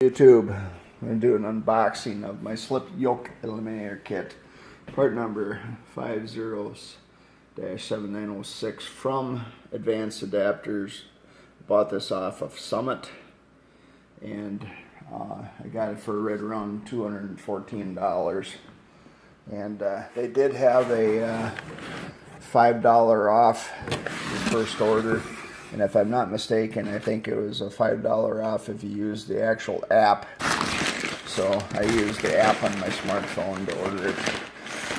YouTube, I'm going to do an unboxing of my slip yoke eliminator kit, part number 50-7906 from Advance Adapters. Bought this off of Summit, and I got it for right around $214. And they did have a $5 off the first order. And if I'm not mistaken, I think it was a $5 off if you use the actual app. So I used the app on my smartphone to order it.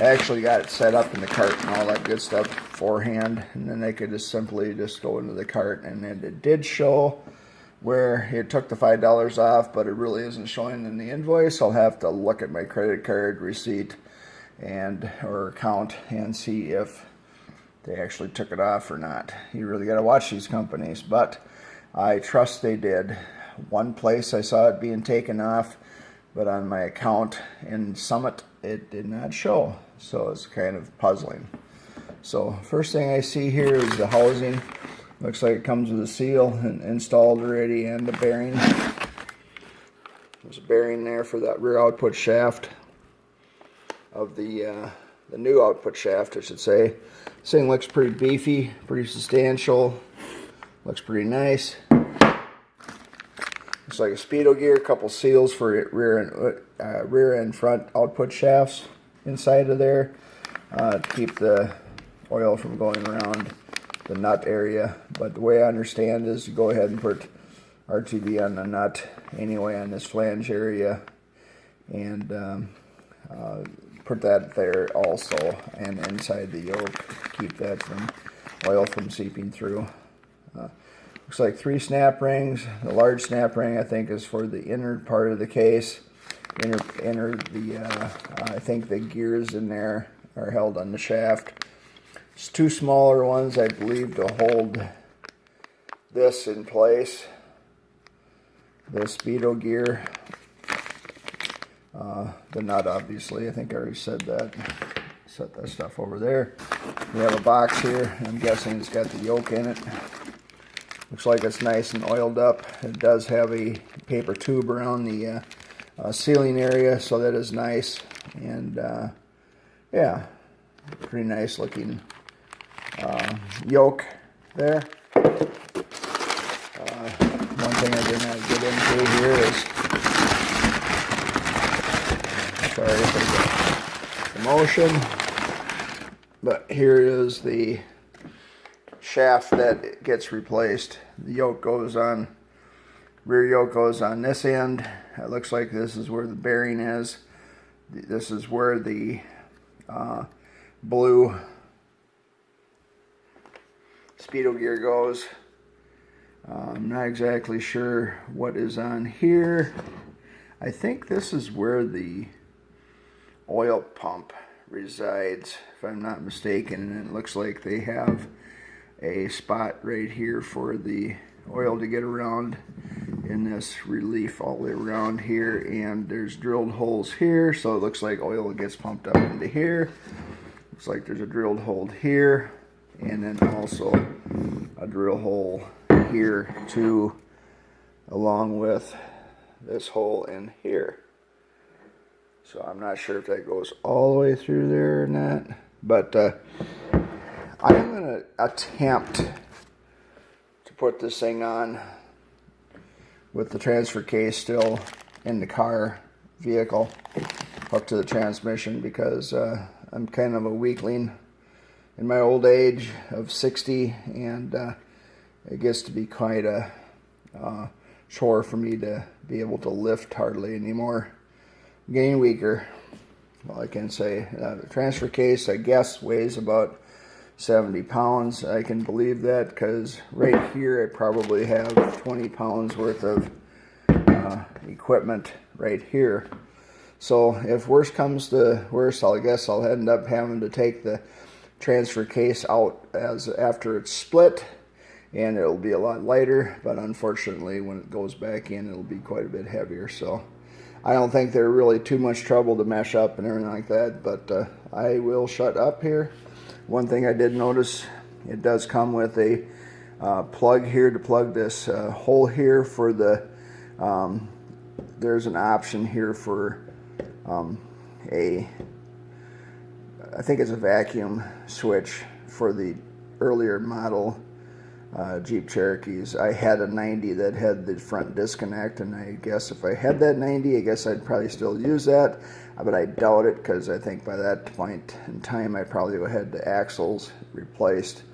I actually got it set up in the cart and all that good stuff beforehand, and then I could just simply go into the cart, and it did show where it took the $5 off, but it really isn't showing in the invoice. I'll have to look at my credit card receipt and or account and see if they actually took it off or not. You really got to watch these companies, but I trust they did. One place I saw it being taken off, but on my account in Summit it did not show, so it's kind of puzzling. So first thing I see here is the housing. Looks like it comes with a seal and installed already, and the bearing. There's a bearing there for that rear output shaft of the new output shaft, I should say. This thing looks pretty beefy, pretty substantial, looks pretty nice. Looks like a speedo gear, a couple seals for rear and front output shafts inside of there to keep the oil from going around the nut area. But the way I understand is you go ahead and put RTV on the nut anyway on this flange area, and put that there also, and inside the yoke, keep that from oil from seeping through. Looks like 3 snap rings. The large snap ring I think is for the inner part of the case. I think the gears in there are held on the shaft. There's 2 smaller ones, I believe, to hold this in place. The speedo gear. The nut, obviously, I think I already said that. Set that stuff over there. We have a box here. I'm guessing it's got the yoke in it. Looks like it's nice and oiled up. It does have a paper tube around the sealing area, so that is nice. And yeah, pretty nice looking yoke there. One thing I did not get into here is, sorry if I get the motion, but here is the shaft that gets replaced. The yoke goes on, rear yoke goes on this end. It looks like this is where the bearing is. This is where the blue speedo gear goes. I'm not exactly sure what is on here. I think this is where the oil pump resides, if I'm not mistaken, and it looks like they have a spot right here for the oil to get around in this relief all the way around here, and there's drilled holes here, so it looks like oil gets pumped up into here. Looks like there's a drilled hole here, and then also a drill hole here too, along with this hole in here. So I'm not sure if that goes all the way through there or not, but I'm going to attempt to put this thing on with the transfer case still in the car vehicle up to the transmission, because I'm kind of a weakling in my old age of 60, and it gets to be quite a chore for me to be able to lift hardly anymore. Getting weaker, all I can say. The transfer case, I guess, weighs about 70 pounds. I can believe that because right here I probably have 20 pounds worth of equipment right here. So if worst comes to worst, I guess I'll end up having to take the transfer case out after it's split, and it'll be a lot lighter, but unfortunately when it goes back in it'll be quite a bit heavier. So I don't think they're really too much trouble to mesh up and everything like that, but I will shut up here. One thing I did notice, it does come with a plug here to plug this hole here for the there's an option here for I think it's a vacuum switch for the earlier model Jeep Cherokees. I had a 90 that had the front disconnect, and I guess if I had that 90, I guess I'd probably still use that, but I doubt it, because I think by that point in time I probably would have had the axles replaced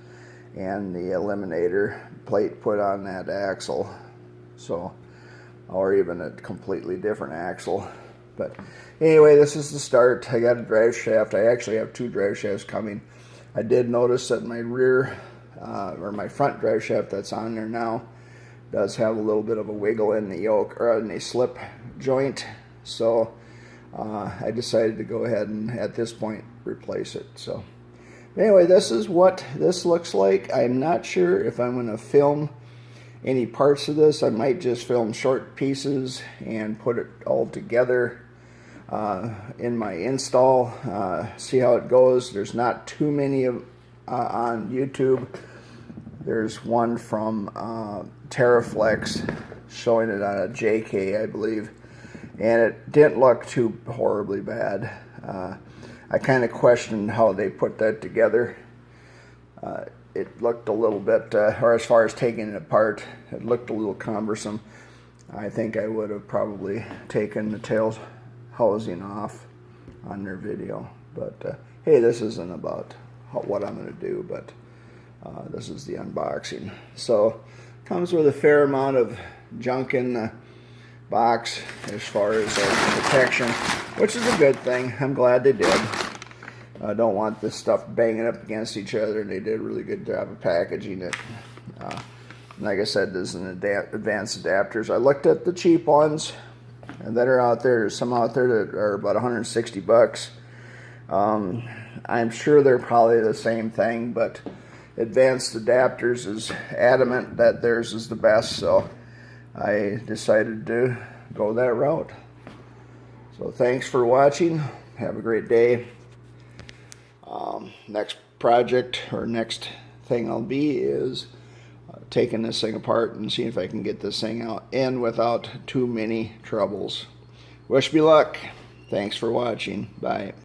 and the eliminator plate put on that axle, so, or even a completely different axle. But anyway, this is the start. I got a drive shaft. I actually have 2 drive shafts coming. I did notice that my rear or my front drive shaft that's on there now does have a little bit of a wiggle in the yoke, or in the slip joint, so I decided to go ahead and at this point replace it. So anyway, this is what this looks like. I'm not sure if I'm going to film any parts of this. I might just film short pieces and put it all together in my install, see how it goes. There's not too many on YouTube. There's one from Terraflex showing it on a JK, I believe, and it didn't look too horribly bad. I kind of questioned how they put that together. It looked a little bit, or as far as taking it apart, it looked a little cumbersome. I think I would have probably taken the tail housing off on their video. But hey, this isn't about what I'm going to do, but this is the unboxing. So comes with a fair amount of junk in the box as far as protection, which is a good thing. I'm glad they did. I don't want this stuff banging up against each other, and they did a really good job of packaging it. Like I said, this is an Advance Adapters. I looked at the cheap ones that are out there. There's some out there that are about 160 bucks. I'm sure they're probably the same thing, but Advanced Adapters is adamant that theirs is the best, so I decided to go that route. So thanks for watching. Have a great day. Next project, or next thing I'll be, is taking this thing apart and seeing if I can get this thing out in without too many troubles. Wish me luck. Thanks for watching. Bye.